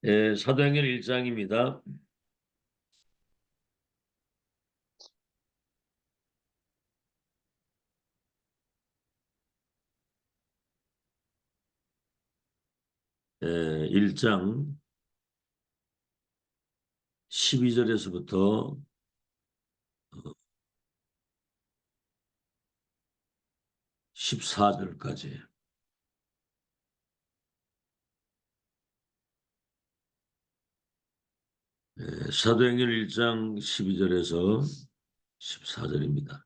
사도행전 1장입니다. 예, 1장 12절에서부터 14절까지. 사도행전 1장 12절에서 14절입니다.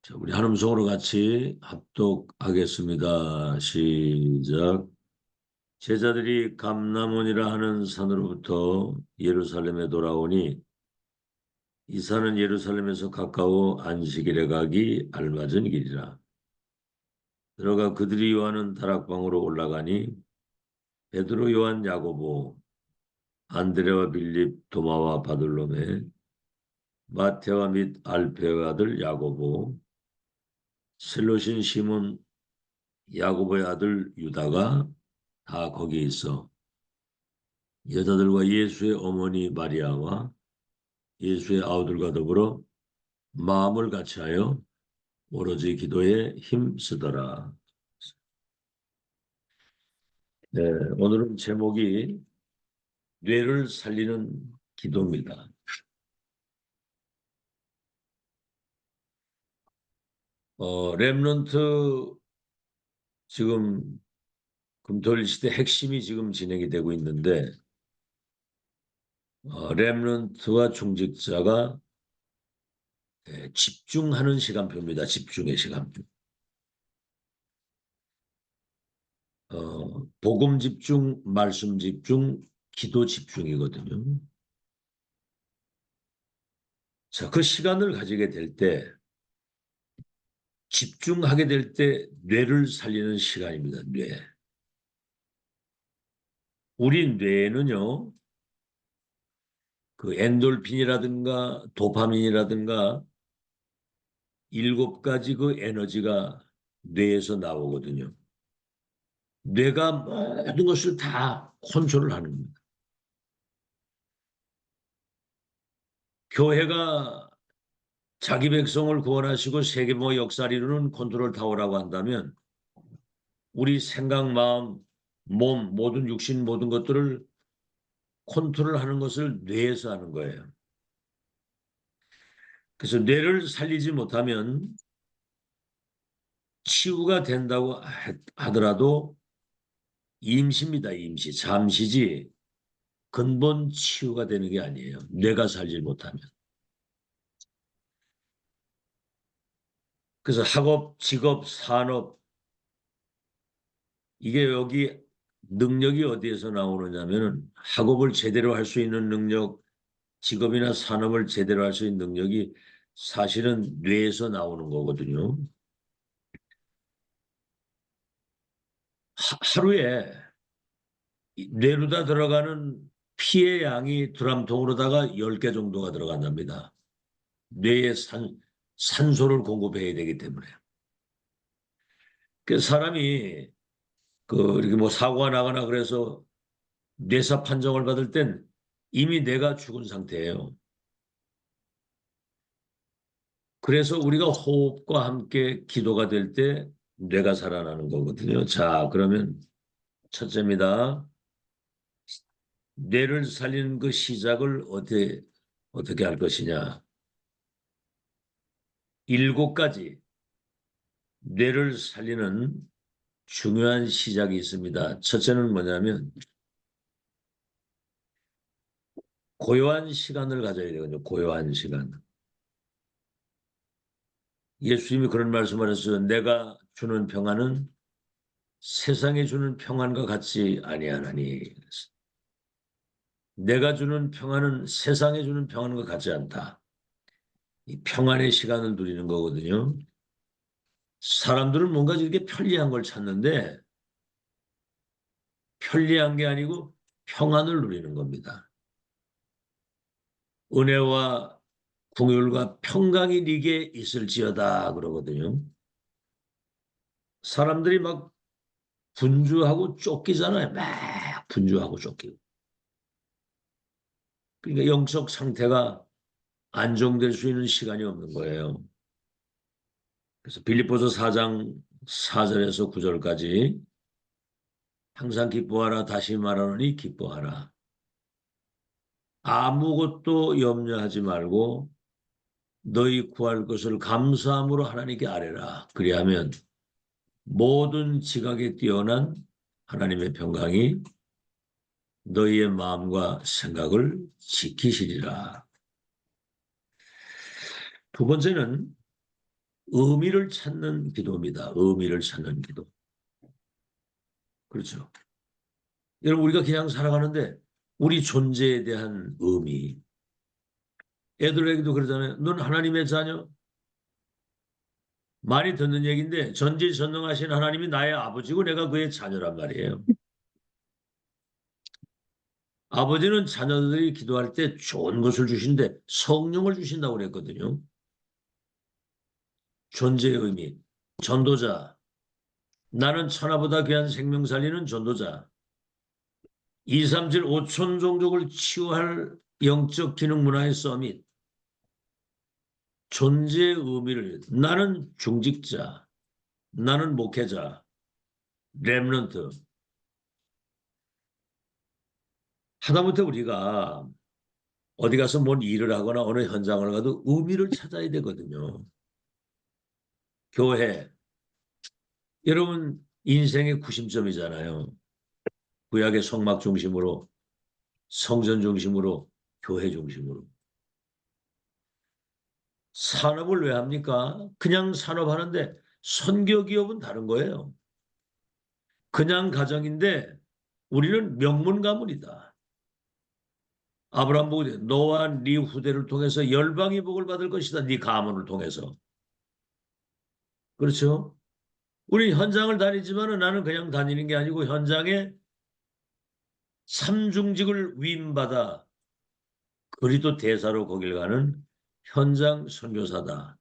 자, 우리 한 음성으로 같이 합독하겠습니다. 시작. 제자들이 감람원이라 하는 산으로부터 예루살렘에 돌아오니 이 산은 예루살렘에서 가까워 안식일에 가기 알맞은 길이라. 들어가 그들이 요하는 다락방으로 올라가니 베드로, 요한, 야고보, 안드레와 빌립, 도마와 바돌로메, 마테와 및 알페의 아들 야고보, 셀로신 시몬, 야고보의 아들 유다가 다 거기에 있어 여자들과 예수의 어머니 마리아와 예수의 아우들과 더불어 마음을 같이하여 오로지 기도에 힘쓰더라. 네, 오늘은 제목이 뇌를 살리는 기도입니다. 렘넌트 지금 금토일 시대 핵심이 지금 진행이 되고 있는데 렘넌트와 중직자가 집중하는 시간표입니다. 집중의 시간표. 복음 집중, 말씀 집중, 기도 집중이거든요. 자, 그 시간을 가지게 될 때 집중하게 될 때 뇌를 살리는 시간입니다. 뇌. 우리 뇌는요, 그 엔돌핀이라든가 도파민이라든가 7가지 그 에너지가 뇌에서 나오거든요. 뇌가 모든 것을 다 컨트롤을 하는 겁니다. 교회가 자기 백성을 구원하시고 세계모 역사를 이루는 컨트롤 타워라고 한다면 우리 생각, 마음, 몸, 모든 육신 모든 것들을 컨트롤하는 것을 뇌에서 하는 거예요. 그래서 뇌를 살리지 못하면 치유가 된다고 하더라도 임시입니다. 임시. 잠시지 근본 치유가 되는 게 아니에요. 뇌가 살지 못하면. 그래서 학업, 직업, 산업 이게 여기 능력이 어디에서 나오느냐면은 학업을 제대로 할 수 있는 능력, 직업이나 산업을 제대로 할 수 있는 능력이 사실은 뇌에서 나오는 거거든요. 하루에 뇌로다 들어가는 피의 양이 드럼통으로다가 10개 정도가 들어간답니다. 뇌에 산소를 공급해야 되기 때문에. 그 사람이 이렇게 뭐 사고가 나거나 그래서 뇌사 판정을 받을 땐 이미 뇌가 죽은 상태예요. 그래서 우리가 호흡과 함께 기도가 될 때 뇌가 살아나는 거거든요. 자, 그러면 첫째입니다. 뇌를 살리는 그 시작을 어떻게 할 것이냐. 7가지 뇌를 살리는 중요한 시작이 있습니다. 첫째는 뭐냐면 고요한 시간을 가져야 되거든요. 고요한 시간. 예수님이 그런 말씀을 하셨어요. 내가 주는 평안은 세상에 주는 평안과 같지 아니하나니. 내가 주는 평안은 세상에 주는 평안과 같지 않다. 이 평안의 시간을 누리는 거거든요. 사람들은 뭔가 이렇게 편리한 걸 찾는데 편리한 게 아니고 평안을 누리는 겁니다. 은혜와 궁율과 평강이 네게 있을지어다 그러거든요. 사람들이 막 분주하고 쫓기잖아요. 막 분주하고 쫓기고. 그러니까 영적 상태가 안정될 수 있는 시간이 없는 거예요. 그래서 빌립보서 4장 4절에서 9절까지 항상 기뻐하라 다시 말하노니 기뻐하라. 아무것도 염려하지 말고 너희 구할 것을 감사함으로 하나님께 아뢰라. 그리하면 모든 지각에 뛰어난 하나님의 평강이 너희의 마음과 생각을 지키시리라. 두 번째는 의미를 찾는 기도입니다. 의미를 찾는 기도. 그렇죠. 여러분 우리가 그냥 살아가는데 우리 존재에 대한 의미. 애들에게도 그러잖아요. 넌 하나님의 자녀? 많이 듣는 얘기인데 전지전능하신 하나님이 나의 아버지고 내가 그의 자녀란 말이에요. 아버지는 자녀들이 기도할 때 좋은 것을 주신데 성령을 주신다고 그랬거든요. 존재의 의미. 전도자. 나는 천하보다 귀한 생명 살리는 전도자. 2, 3, 7, 5천 종족을 치유할 영적 기능 문화의 서밋. 존재의 의미를 나는 중직자. 나는 목회자. 렘넌트. 하다못해 우리가 어디 가서 뭔 일을 하거나 어느 현장을 가도 의미를 찾아야 되거든요. 교회. 여러분 인생의 구심점이잖아요. 구약의 성막 중심으로 성전 중심으로 교회 중심으로. 산업을 왜 합니까? 그냥 산업하는데 선교 기업은 다른 거예요. 그냥 가정인데 우리는 명문 가문이다. 아브라함 보고 너와 네 후대를 통해서 열방이 복을 받을 것이다. 네 가문을 통해서. 그렇죠? 우리 현장을 다니지만 나는 그냥 다니는 게 아니고 현장에 삼중직을 위임받아 그리도 대사로 거길 가는 현장 선교사다.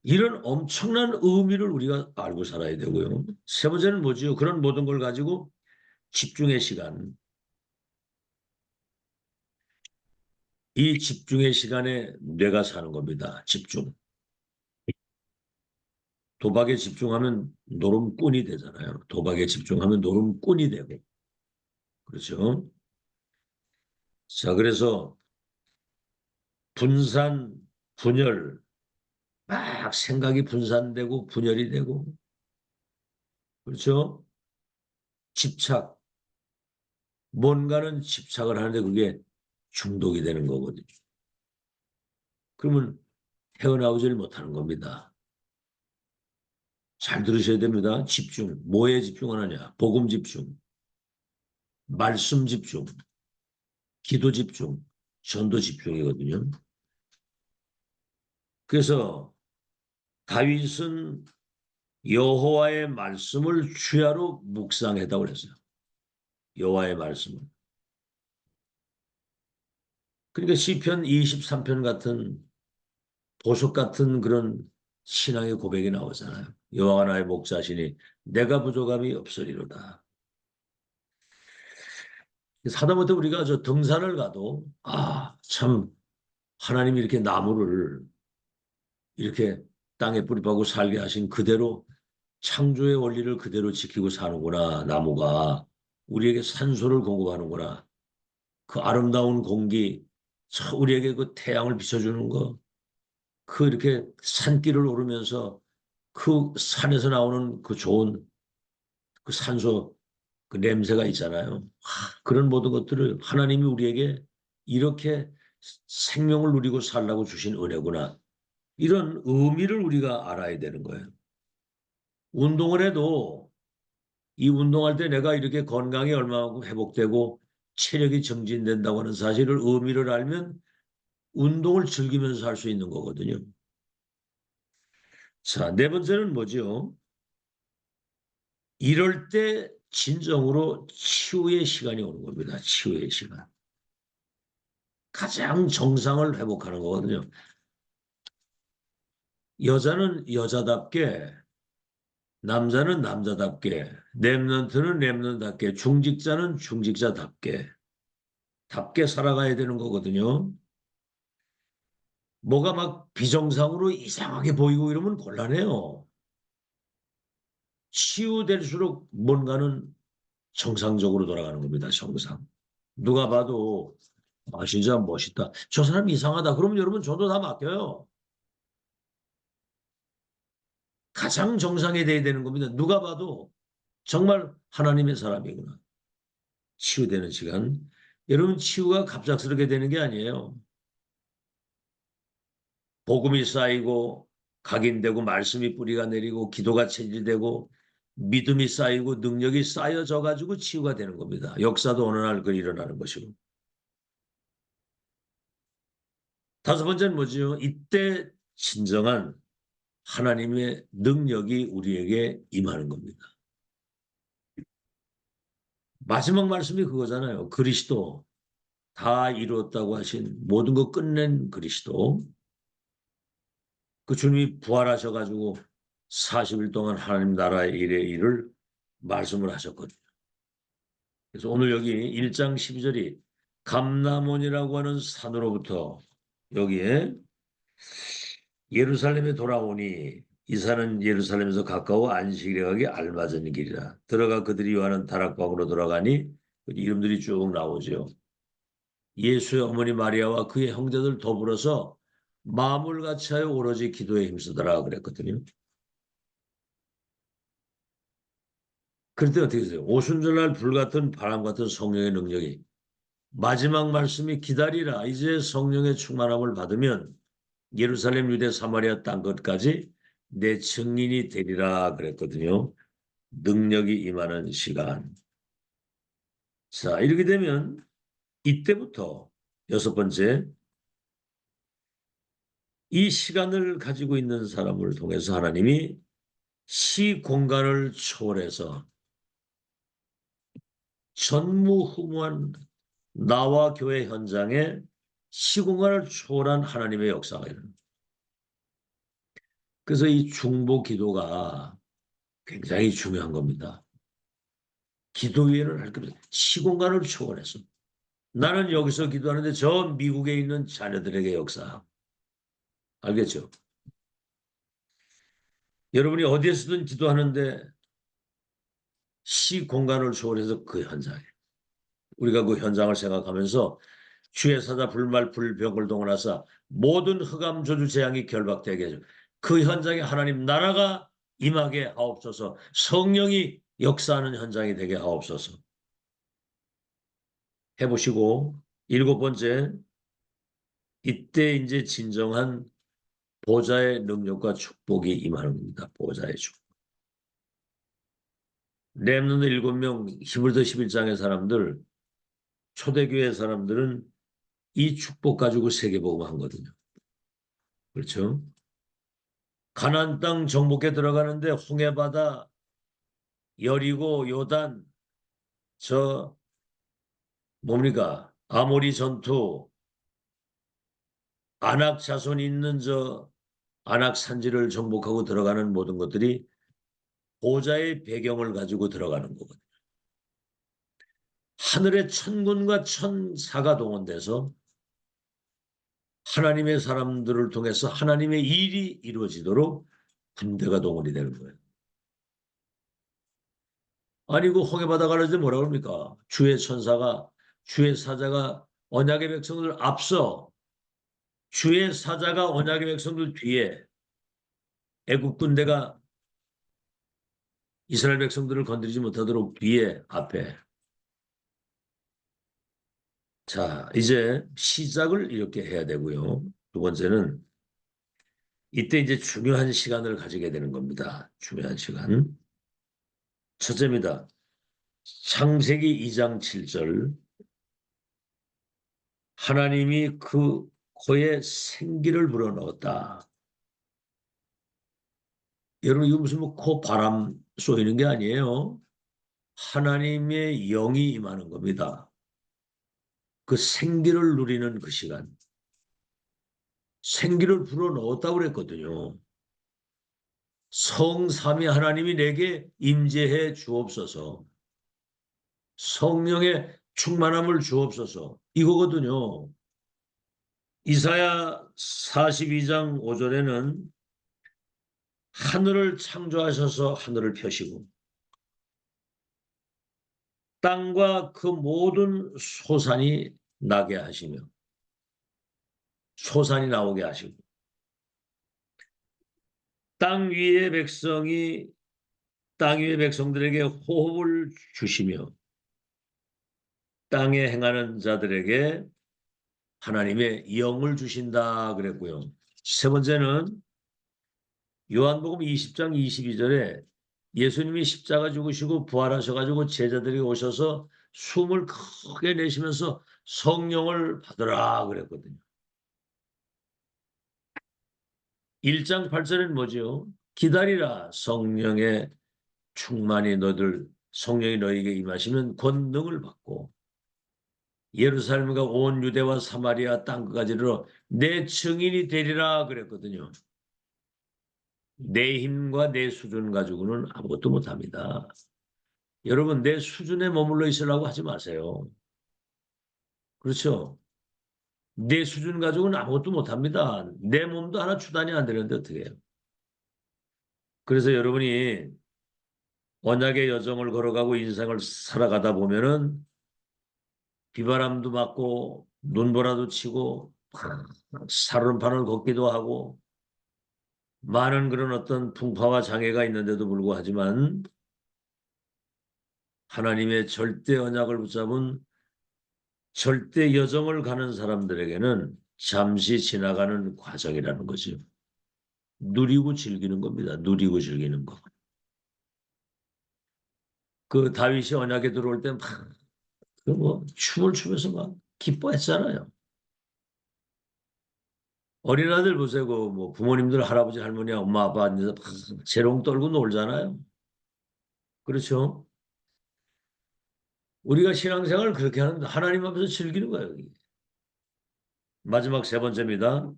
이런 엄청난 의미를 우리가 알고 살아야 되고요. 세 번째는 뭐지요? 그런 모든 걸 가지고 집중의 시간. 이 집중의 시간에 뇌가 사는 겁니다. 집중. 도박에 집중하면 노름꾼이 되잖아요. 도박에 집중하면 노름꾼이 되고. 그렇죠? 자, 그래서 분산, 분열, 막 생각이 분산되고 분열이 되고. 그렇죠? 집착. 뭔가는 집착을 하는데 그게 중독이 되는 거거든요. 그러면 헤어나오질 못하는 겁니다. 잘 들으셔야 됩니다. 집중. 뭐에 집중하느냐? 복음 집중, 말씀 집중, 기도 집중, 전도 집중이거든요. 그래서 다윗은 여호와의 말씀을 주야로 묵상했다고 그랬어요. 여호와의 말씀을. 그러니까 시편 23편 같은 보석 같은 그런 신앙의 고백이 나오잖아요. 여호와가 나의 목자시니 내가 부족함이 없으리로다. 하다못해 우리가 저 등산을 가도 참 하나님이 이렇게 나무를 이렇게 땅에 뿌리 박고 살게 하신 그대로 창조의 원리를 그대로 지키고 사는구나. 나무가 우리에게 산소를 공급하는구나. 그 아름다운 공기, 우리에게 그 태양을 비춰주는 거, 그 이렇게 산길을 오르면서 그 산에서 나오는 그 좋은 그 산소 그 냄새가 있잖아요. 그런 모든 것들을 하나님이 우리에게 이렇게 생명을 누리고 살라고 주신 은혜구나. 이런 의미를 우리가 알아야 되는 거예요. 운동을 해도 이 운동할 때 내가 이렇게 건강이 얼마나 회복되고 체력이 증진된다고 하는 사실을 의미를 알면 운동을 즐기면서 할 수 있는 거거든요. 자, 네 번째는 뭐죠? 이럴 때 진정으로 치유의 시간이 오는 겁니다. 치유의 시간. 가장 정상을 회복하는 거거든요. 여자는 여자답게 남자는 남자답게, 랩런트는 랩런트답게, 중직자는 중직자답게, 답게 살아가야 되는 거거든요. 뭐가 막 비정상으로 이상하게 보이고 이러면 곤란해요. 치유될수록 뭔가는 정상적으로 돌아가는 겁니다. 정상. 누가 봐도 아 진짜 멋있다. 저 사람 이상하다. 그러면 여러분 저도 다 맡겨요. 가장 정상이 돼야 되는 겁니다. 누가 봐도 정말 하나님의 사람이구나. 치유되는 시간. 여러분 치유가 갑작스럽게 되는 게 아니에요. 복음이 쌓이고 각인되고 말씀이 뿌리가 내리고 기도가 체질되고 믿음이 쌓이고 능력이 쌓여져 가지고 치유가 되는 겁니다. 역사도 어느 날 그 일어나는 것이고. 다섯 번째는 뭐지요? 이때 진정한 하나님의 능력이 우리에게 임하는 겁니다. 마지막 말씀이 그거잖아요. 그리스도 다 이루었다고 하신 모든 거 끝낸 그리스도. 그 주님이 부활하셔가지고 40일 동안 하나님 나라의 일의 일을 말씀을 하셨거든요. 그래서 오늘 여기 1장 12절이 감람원이라고 하는 산으로부터 여기에 예루살렘에 돌아오니 이 산은 예루살렘에서 가까워 안식일에 가기 알맞은 길이라. 들어가 그들이 요하는 다락방으로 돌아가니 이름들이 쭉 나오죠. 예수의 어머니 마리아와 그의 형제들 더불어서 마음을 같이 하여 오로지 기도에 힘쓰더라 그랬거든요. 그럴 때 어떻게 되세요? 오순절날 불같은 바람 같은 성령의 능력이 마지막 말씀이 기다리라. 이제 성령의 충만함을 받으면 예루살렘, 유대, 사마리아 땅 끝까지 내 증인이 되리라 그랬거든요. 능력이 임하는 시간. 자, 이렇게 되면 이때부터 여섯 번째, 이 시간을 가지고 있는 사람을 통해서 하나님이 시 공간을 초월해서 전무후무한 나와 교회 현장에 시공간을 초월한 하나님의 역사가 일어납니다. 그래서 이 중보 기도가 굉장히 중요한 겁니다. 기도 위에는 할 겁니다. 시공간을 초월해서. 나는 여기서 기도하는데 저 미국에 있는 자녀들에게 역사. 알겠죠? 여러분이 어디에서든 기도하는데 시공간을 초월해서 그 현장에. 우리가 그 현장을 생각하면서 주의 사자 불말 불병을 동원하사 모든 흑암 저주 재앙이 결박되게 해줘. 그 현장에 하나님 나라가 임하게 하옵소서. 성령이 역사하는 현장이 되게 하옵소서. 해보시고 일곱 번째 이때 이제 진정한 보좌의 능력과 축복이 임하는 겁니다. 보좌의 축복. 렘넌트 7명 히브리서 11장의 사람들 초대교회 사람들은 이 축복 가지고 세계복음 하거든요. 그렇죠? 가나안 땅 정복에 들어가는데 홍해바다, 여리고, 요단, 저 뭡니까? 아모리 전투, 안악 자손이 있는 저 안악 산지를 정복하고 들어가는 모든 것들이 보좌의 배경을 가지고 들어가는 거거든요. 하늘의 천군과 천사가 동원돼서 하나님의 사람들을 통해서 하나님의 일이 이루어지도록 군대가 동원이 되는 거예요. 아니고 홍해바다 가르쳐 뭐라 그럽니까? 주의 천사가 주의 사자가 언약의 백성들 앞서 주의 사자가 언약의 백성들 뒤에 애국 군대가 이스라엘 백성들을 건드리지 못하도록 뒤에 앞에. 자, 이제 시작을 이렇게 해야 되고요. 두 번째는 이때 이제 중요한 시간을 가지게 되는 겁니다. 중요한 시간. 첫째입니다. 창세기 2장 7절. 하나님이 그 코에 생기를 불어넣었다. 여러분 이거 무슨 뭐 코 바람 쏘이는 게 아니에요. 하나님의 영이 임하는 겁니다. 그 생기를 누리는 그 시간. 생기를 불어넣었다고 그랬거든요. 성삼위 하나님이 내게 임재해 주옵소서. 성령의 충만함을 주옵소서. 이거거든요. 이사야 42장 5절에는 하늘을 창조하셔서 하늘을 펴시고 땅과 그 모든 소산이 나게 하시며 소산이 나오게 하시고 땅 위의 백성이 땅 위의 백성들에게 호흡을 주시며 땅에 행하는 자들에게 하나님의 영을 주신다 그랬고요. 세 번째는 요한복음 20장 22절에 예수님이 십자가 죽으시고 부활하셔가지고 제자들이 오셔서 숨을 크게 내쉬면서 성령을 받으라 그랬거든요. 1장 8절에는 뭐죠? 기다리라 성령의 충만히 성령이 너에게 임하시면 권능을 받고 예루살렘과 온 유대와 사마리아 땅까지 이르러 내 증인이 되리라 그랬거든요. 내 힘과 내 수준 가지고는 아무것도 못합니다. 여러분 내 수준에 머물러 있으려고 하지 마세요. 그렇죠? 내 수준 가지고는 아무것도 못합니다. 내 몸도 하나 추단이 안 되는데 어떻게 해요? 그래서 여러분이 언약의 여정을 걸어가고 인생을 살아가다 보면은 비바람도 맞고 눈보라도 치고 살얼음판을 걷기도 하고 많은 그런 어떤 풍파와 장애가 있는데도 불구하지만 하나님의 절대 언약을 붙잡은 절대 여정을 가는 사람들에게는 잠시 지나가는 과정이라는 거죠. 누리고 즐기는 겁니다. 누리고 즐기는 거. 그 다윗이 언약에 들어올 때 막 뭐 춤을 추면서 막 기뻐했잖아요. 어린아들 보세요. 뭐 부모님들 할아버지 할머니 엄마 아빠 앉아서 막 재롱 떨고 놀잖아요. 그렇죠? 우리가 신앙생활을 그렇게 하는데 하나님 앞에서 즐기는 거예요. 여기. 마지막 세 번째입니다.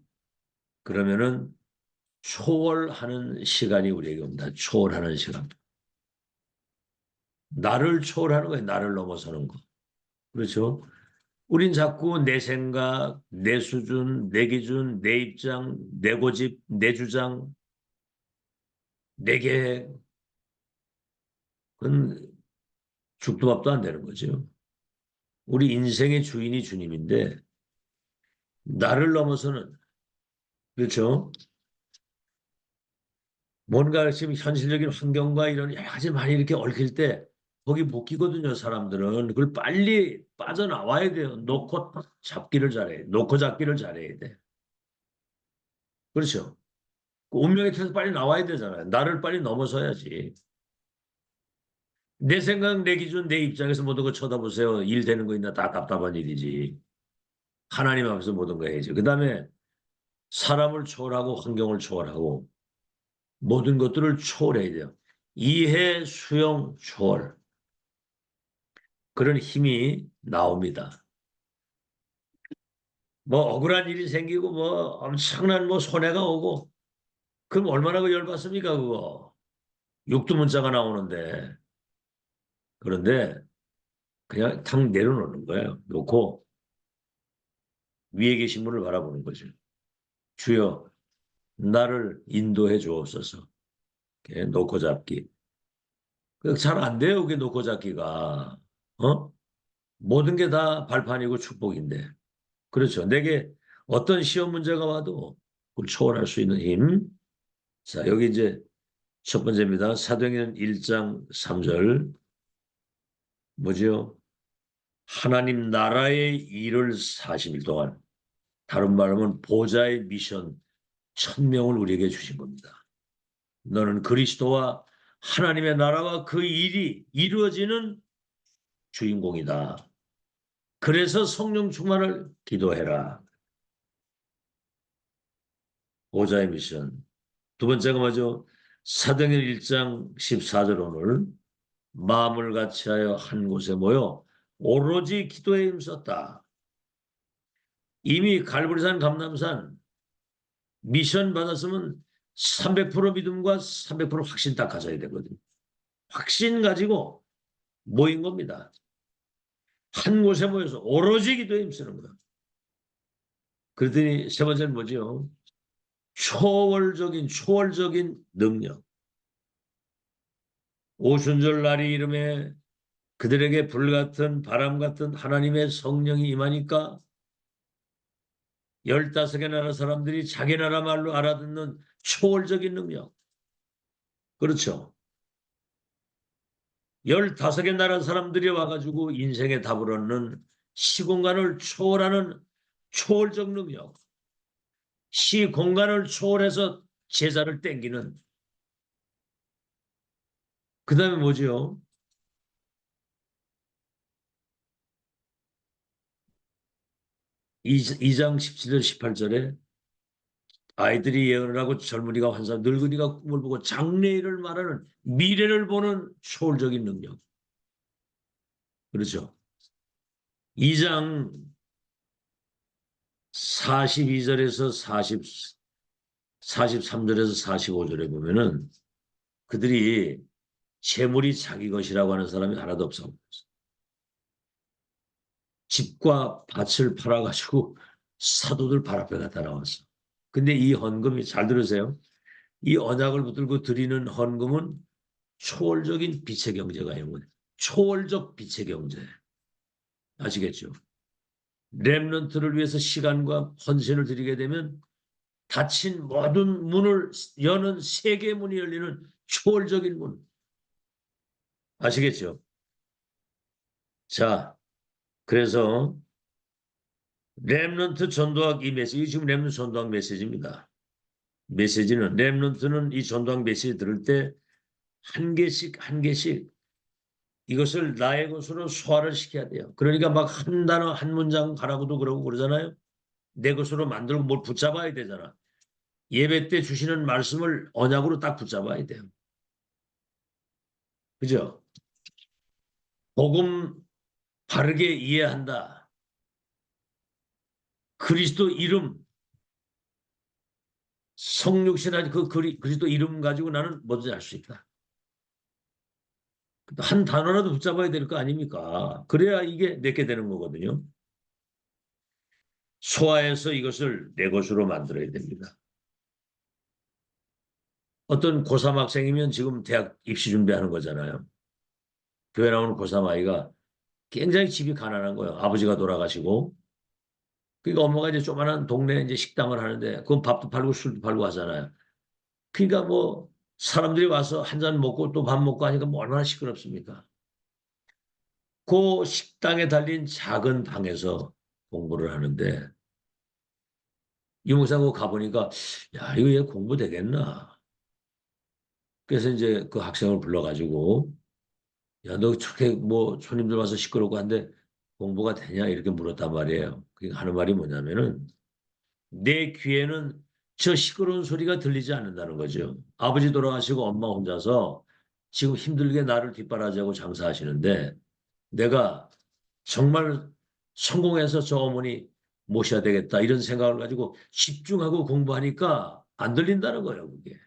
그러면은 초월하는 시간이 우리에게 옵니다. 초월하는 시간. 나를 초월하는 거예요. 나를 넘어서는 거. 그렇죠? 우린 자꾸 내 생각, 내 수준, 내 기준, 내 입장, 내 고집, 내 주장, 내 계획. 그건 죽도 밥도 안 되는 거죠. 우리 인생의 주인이 주님인데 나를 넘어서는 그렇죠? 뭔가 지금 현실적인 환경과 이런 여러 가지 많이 이렇게 얽힐 때 거기 못 끼거든요, 사람들은. 그걸 빨리 빠져나와야 돼요. 놓고 잡기를 잘해. 놓고 잡기를 잘해야 돼. 그렇죠? 그 운명의 틀에서 빨리 나와야 되잖아요. 나를 빨리 넘어서야지. 내 생각, 내 기준, 내 입장에서 모든 거 쳐다보세요. 일 되는 거 있나 다 답답한 일이지. 하나님 앞에서 모든 거 해야지. 그 다음에 사람을 초월하고 환경을 초월하고 모든 것들을 초월해야 돼요. 이해, 수용, 초월. 그런 힘이 나옵니다. 뭐 억울한 일이 생기고 뭐 엄청난 뭐 손해가 오고 그럼 얼마나 그 열받습니까 그거. 육두문자가 나오는데. 그런데 그냥 탁 내려놓는 거예요. 놓고 위에 계신 분을 바라보는 거죠. 주여 나를 인도해 주옵소서. 놓고 잡기. 잘 안 돼요. 그게 놓고 잡기가. 어? 모든 게 다 발판이고 축복인데. 그렇죠. 내게 어떤 시험 문제가 와도 그걸 초월할 수 있는 힘. 자, 여기 이제 첫 번째입니다. 사도행전 1장 3절. 뭐죠? 하나님 나라의 일을 40일 동안 다른 말하면 보좌의 미션 1000명을 우리에게 주신 겁니다. 너는 그리스도와 하나님의 나라와 그 일이 이루어지는 주인공이다. 그래서 성령 충만을 기도해라. 보좌의 미션. 두 번째가 뭐죠? 사도행전 1장 14절 오늘 마음을 같이하여 한 곳에 모여 오로지 기도에 힘썼다. 이미 갈보리산 감람산 미션 받았으면 300% 믿음과 300% 확신 딱 가져야 되거든요. 확신 가지고 모인 겁니다. 한 곳에 모여서 오로지 기도에 힘쓰는 거예요. 그랬더니 세 번째는 뭐죠? 초월적인 능력. 오순절 날이 이름에 그들에게 불같은 바람 같은 하나님의 성령이 임하니까 15개 나라 사람들이 자기 나라 말로 알아듣는 초월적인 능력. 그렇죠. 15개 나라 사람들이 와가지고 인생의 답을 얻는 시공간을 초월하는 초월적 능력. 시공간을 초월해서 제자를 땡기는. 그 다음에 뭐죠? 2장 17절 18절에 아이들이 예언을 하고 젊은이가 환상, 늙은이가 꿈을 보고 장래일을 말하는 미래를 보는 초월적인 능력. 그렇죠. 2장 42절에서 43절에서 45절에 보면은 그들이 재물이 자기 것이라고 하는 사람이 하나도 없어. 집과 밭을 팔아가지고 사도들 발 앞에 갖다 나왔어. 근데 이 헌금이, 잘 들으세요. 이 언약을 붙들고 드리는 헌금은 초월적인 빛의 경제가 영원. 초월적 빛의 경제. 아시겠죠? 렘넌트를 위해서 시간과 헌신을 드리게 되면 닫힌 모든 문을 여는 세계의 문이 열리는 초월적인 문. 아시겠죠? 자, 그래서 렘넌트 전도학 이 메시지, 지금 렘넌트 전도학 메시지입니다. 메시지는 렘넌트는 이 전도학 메시지 들을 때 한 개씩 한 개씩 이것을 나의 것으로 소화를 시켜야 돼요. 그러니까 막 한 단어 한 문장 가라고도 그러고 그러잖아요. 내 것으로 만들고 뭘 붙잡아야 되잖아. 예배 때 주시는 말씀을 언약으로 딱 붙잡아야 돼요. 그죠? 복음 바르게 이해한다. 그리스도 이름, 성육신한 그 그리스도 이름 가지고 나는 뭐든지 할 수 있다. 한 단어라도 붙잡아야 될 거 아닙니까? 그래야 이게 내게 되는 거거든요. 소화해서 이것을 내 것으로 만들어야 됩니다. 어떤 고3 학생이면 지금 대학 입시 준비하는 거잖아요. 교회 나오는 고3 아이가 굉장히 집이 가난한 거예요. 아버지가 돌아가시고. 그러니까 엄마가 이제 조그만한 동네 이제 식당을 하는데 그건 밥도 팔고 술도 팔고 하잖아요. 그러니까 뭐 사람들이 와서 한 잔 먹고 또 밥 먹고 하니까 뭐 얼마나 시끄럽습니까? 그 식당에 달린 작은 방에서 공부를 하는데 유목사고 가보니까 야 이거 얘 공부 되겠나? 그래서 이제 그 학생을 불러가지고 야 너 저렇게 뭐 손님들 와서 시끄럽고 한데 공부가 되냐 이렇게 물었단 말이에요. 그러니까 하는 말이 뭐냐면은 내 귀에는 저 시끄러운 소리가 들리지 않는다는 거죠. 아버지 돌아가시고 엄마 혼자서 지금 힘들게 나를 뒷바라지하고 장사하시는데 내가 정말 성공해서 저 어머니 모셔야 되겠다 이런 생각을 가지고 집중하고 공부하니까 안 들린다는 거예요, 그게.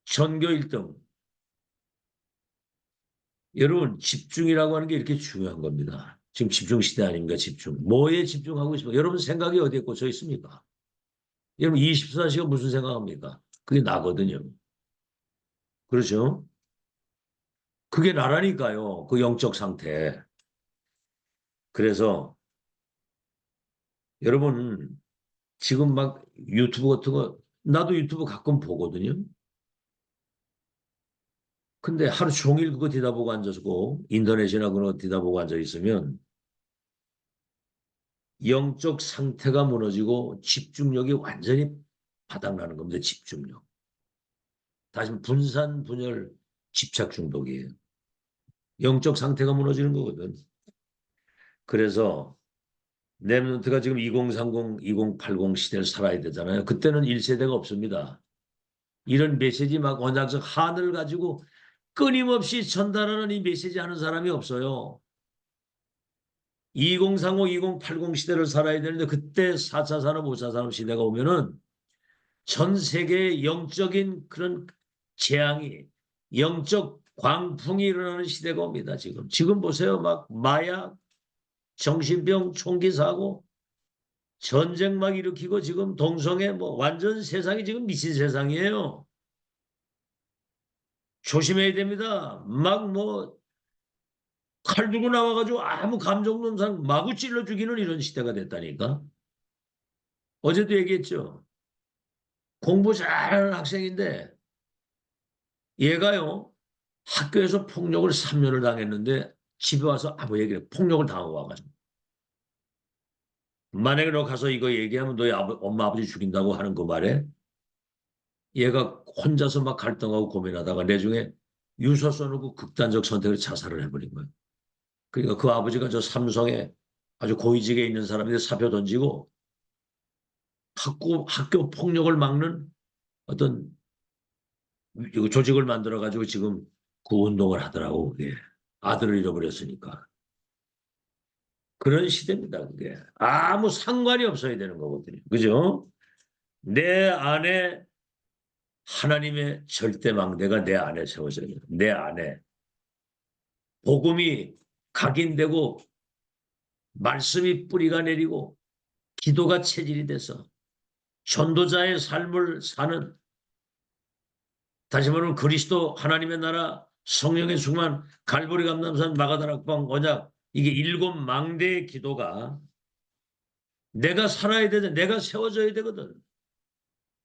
전교 1등. 여러분, 집중이라고 하는 게 이렇게 중요한 겁니다. 지금 집중 시대 아닙니까? 집중. 뭐에 집중하고 있습니까? 여러분 생각이 어디에 꽂혀 있습니까? 여러분 24시간 무슨 생각합니까? 그게 나거든요. 그렇죠? 그게 나라니까요. 그 영적 상태. 그래서 여러분 지금 막 유튜브 같은 거 나도 유튜브 가끔 보거든요. 근데 하루 종일 그거 뒤다보고 앉아서 인터넷이나 그런 거 뒤다보고 앉아 있으면 영적 상태가 무너지고 집중력이 완전히 바닥나는 겁니다. 집중력. 다시 분산 분열 집착 중독이에요. 영적 상태가 무너지는 거거든. 그래서 랩런트가 지금 2030, 2080 시대를 살아야 되잖아요. 그때는 1세대가 없습니다. 이런 메시지 막 언약적 한을 가지고 끊임없이 전달하는 이 메시지 하는 사람이 없어요. 2035, 2080 시대를 살아야 되는데 그때 4차 산업, 5차 산업 시대가 오면은 전 세계의 영적인 그런 재앙이, 영적 광풍이 일어나는 시대가 옵니다. 지금 보세요. 막 마약, 정신병, 총기 사고, 전쟁 막 일으키고 지금 동성애 뭐 완전 세상이 지금 미친 세상이에요. 조심해야 됩니다. 막 뭐 칼 들고 나와가지고 아무 감정 논상 마구 찔러 죽이는 이런 시대가 됐다니까. 어제도 얘기했죠. 공부 잘하는 학생인데 얘가요 학교에서 폭력을 3년을 당했는데 집에 와서 아무 얘기를 폭력을 당하고 와가지고 만약에 너 가서 이거 얘기하면 너희 엄마 아버지 죽인다고 하는 그 말에 얘가 혼자서 막 갈등하고 고민하다가 내중에 유서 써놓고 극단적 선택을 자살을 해버린 거예요. 그러니까 그 아버지가 저 삼성에 아주 고위직에 있는 사람인데 사표 던지고 학교 폭력을 막는 어떤 조직을 만들어가지고 지금 그 운동을 하더라고. 그게. 아들을 잃어버렸으니까. 그런 시대입니다. 그게. 아무 상관이 없어야 되는 거거든요. 그죠? 내 안에 하나님의 절대 망대가 내 안에 세워져요. 내 안에. 복음이 각인되고 말씀이 뿌리가 내리고 기도가 체질이 돼서 전도자의 삶을 사는 다시 말하면 그리스도 하나님의 나라 성령의 충만 갈보리 감람산 마가다락방 언약 이게 7망대의 기도가 내가 살아야 되든 내가 세워져야 되거든.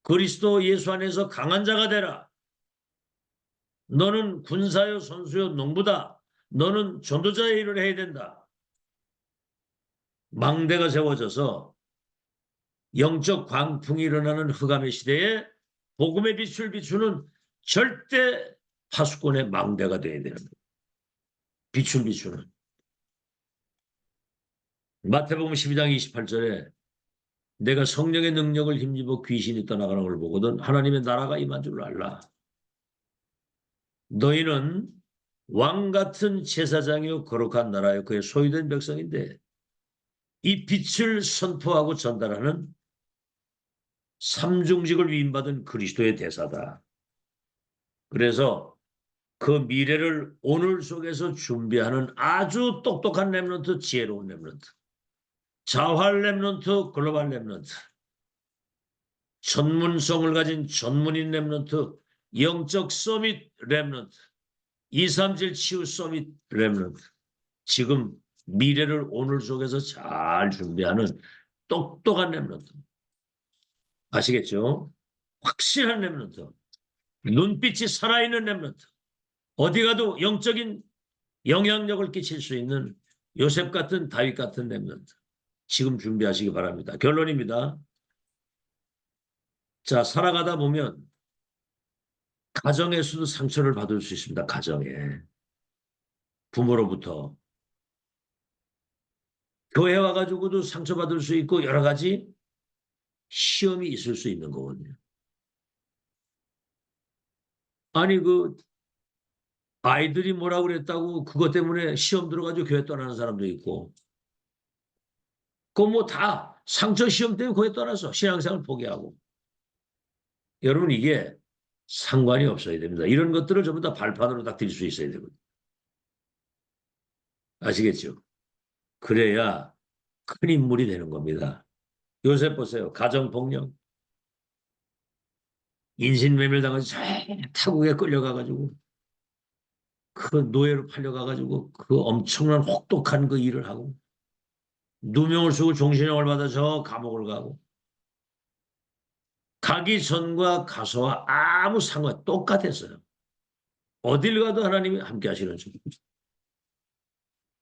그리스도 예수 안에서 강한 자가 되라. 너는 군사요 선수요 농부다. 너는 전도자의 일을 해야 된다. 망대가 세워져서 영적 광풍이 일어나는 흑암의 시대에 복음의 빛을 비추는 절대 파수꾼의 망대가 되어야 되는 거예요. 빛을 비추는. 마태복음 12장 28절에 내가 성령의 능력을 힘입어 귀신이 떠나가는 걸 보거든 하나님의 나라가 임한 줄 알라. 너희는 왕 같은 제사장이요 거룩한 나라요 그의 소유된 백성인데 이 빛을 선포하고 전달하는 삼중직을 위임받은 그리스도의 대사다. 그래서 그 미래를 오늘 속에서 준비하는 아주 똑똑한 렘넌트, 지혜로운 렘넌트, 자활 렘넌트, 글로벌 렘넌트, 전문성을 가진 전문인 렘넌트, 영적 서밋 렘넌트, 237 치유 서밋 렘넌트. 지금 미래를 오늘 속에서 잘 준비하는 똑똑한 렘넌트. 아시겠죠? 확실한 렘넌트. 눈빛이 살아있는 렘넌트. 어디 가도 영적인 영향력을 끼칠 수 있는 요셉 같은 다윗 같은 렘넌트. 지금 준비하시기 바랍니다. 결론입니다. 자, 살아가다 보면 가정에서도 상처를 받을 수 있습니다. 가정에. 부모로부터. 교회 와가지고도 상처받을 수 있고 여러 가지 시험이 있을 수 있는 거거든요. 아니 그 아이들이 뭐라고 그랬다고 그것 때문에 시험 들어가지고 교회 떠나는 사람도 있고 그거 뭐 다 상처 시험 때문에 교회 떠나서 신앙생활 포기하고 여러분 이게 상관이 없어야 됩니다. 이런 것들을 전부 다 발판으로 딱 들 수 있어야 되거든요. 아시겠죠? 그래야 큰 인물이 되는 겁니다. 요새 보세요. 가정폭력, 인신매매당해서 저 타국에 끌려가가지고 그 노예로 팔려가가지고 그 엄청난 혹독한 그 일을 하고 누명을 쓰고 종신형을 받아 저 감옥을 가고 가기 전과 가서와 아무 상관 똑같았어요. 어딜 가도 하나님이 함께 하시는 중.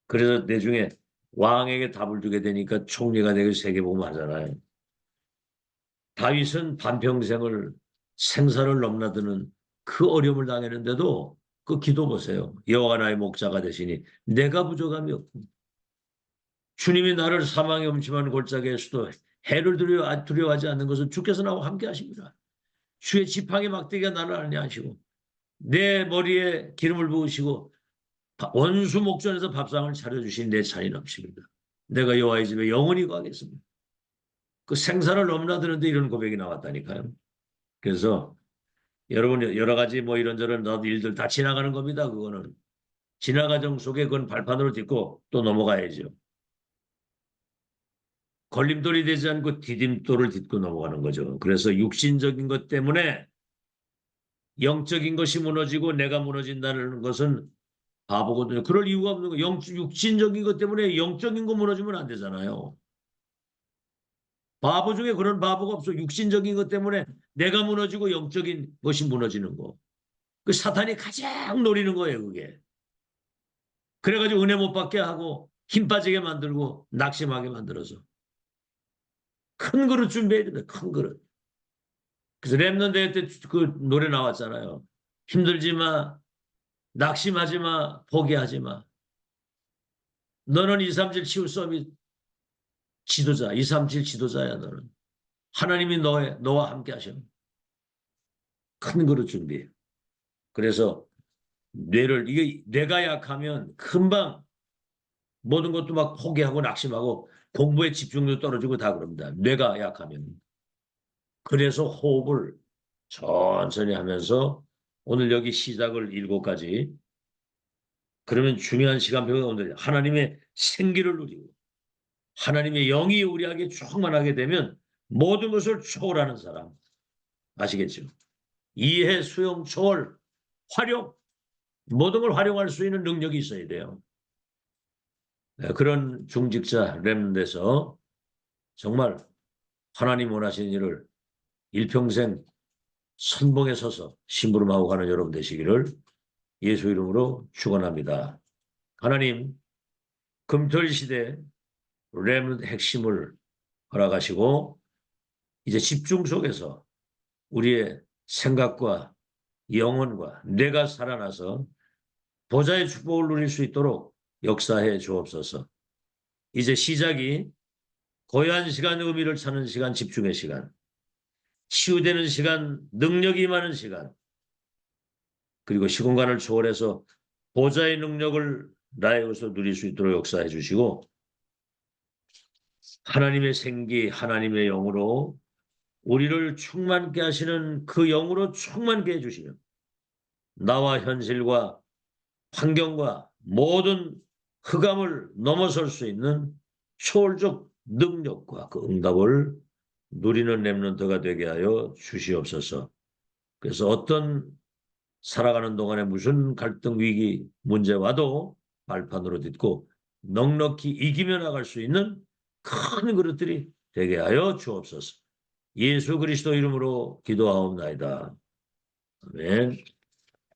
그래서 내중에 왕에게 답을 주게 되니까 총리가 되고 세계복음 하잖아요. 다윗은 반평생을 생사를 넘나드는 그 어려움을 당했는데도 그 기도 보세요. 여호와 나의 목자가 되시니 내가 부족함이 없고 주님이 나를 사망의 음침한 골짜기에서도 해를 두려워하지 않는 것은 주께서 나와 함께 하십니다. 주의 지팡이 막대기가 나를 안내하시고 내 머리에 기름을 부으시고 원수 목전에서 밥상을 차려주신 내 찬이 넘칩니다. 내가 여호와의 집에 영원히 거하겠습니다. 그 생사를 넘나드는데 이런 고백이 나왔다니까요. 그래서 여러분 여러 가지 뭐 이런저런 일들 다 지나가는 겁니다. 그거는 지나가정 속에 그건 발판으로 딛고 또 넘어가야죠. 걸림돌이 되지 않고 디딤돌을 딛고 넘어가는 거죠. 그래서 육신적인 것 때문에 영적인 것이 무너지고 내가 무너진다는 것은 바보거든요. 그럴 이유가 없는 거. 육신적인 것 때문에 영적인 거 무너지면 안 되잖아요. 바보 중에 그런 바보가 없어. 육신적인 것 때문에 내가 무너지고 영적인 것이 무너지는 거. 그 사탄이 가장 노리는 거예요, 그게. 그래가지고 은혜 못 받게 하고 힘 빠지게 만들고 낙심하게 만들어서. 큰 그릇 준비해야 된다, 큰 그릇. 그래서 랩넌 대회 때 그 노래 나왔잖아요. 힘들지 마, 낙심하지 마, 포기하지 마. 너는 237 치유 서밋 지도자, 237 지도자야, 너는. 하나님이 너와 함께 하셔. 큰 그릇 준비해. 그래서 이게 뇌가 약하면 금방 모든 것도 막 포기하고 낙심하고 공부에 집중도 떨어지고 다 그럽니다. 뇌가 약하면. 그래서 호흡을 천천히 하면서 오늘 여기 시작을 7가지. 그러면 중요한 시간표가 오늘 하나님의 생기를 누리고 하나님의 영이 우리에게 충만하게 되면 모든 것을 초월하는 사람. 아시겠죠? 이해, 수용, 초월, 활용. 모든 걸 활용할 수 있는 능력이 있어야 돼요. 그런 중직자 렘넌트에서 정말 하나님 원하시는 일을 일평생 선봉에 서서 심부름하고 가는 여러분 되시기를 예수 이름으로 축원합니다. 하나님 금토일 시대 렘넌트 핵심을 허락하시고 이제 집중 속에서 우리의 생각과 영혼과 뇌가 살아나서 보좌의 축복을 누릴 수 있도록 역사해 주옵소서. 이제 시작이 고요한 시간, 의미를 찾는 시간, 집중의 시간, 치유되는 시간, 능력이 임하는 시간, 그리고 시공간을 초월해서 보좌의 능력을 나의 것으로 누릴 수 있도록 역사해 주시고 하나님의 생기, 하나님의 영으로 우리를 충만케 하시는 그 영으로 충만케 해주시면 나와 현실과 환경과 모든 흑암을 넘어설 수 있는 초월적 능력과 그 응답을 누리는 렘넌트가 되게 하여 주시옵소서. 그래서 어떤 살아가는 동안에 무슨 갈등, 위기, 문제 와도 발판으로 딛고 넉넉히 이기며 나갈 수 있는 큰 그릇들이 되게 하여 주옵소서. 예수 그리스도 이름으로 기도하옵나이다. 아멘.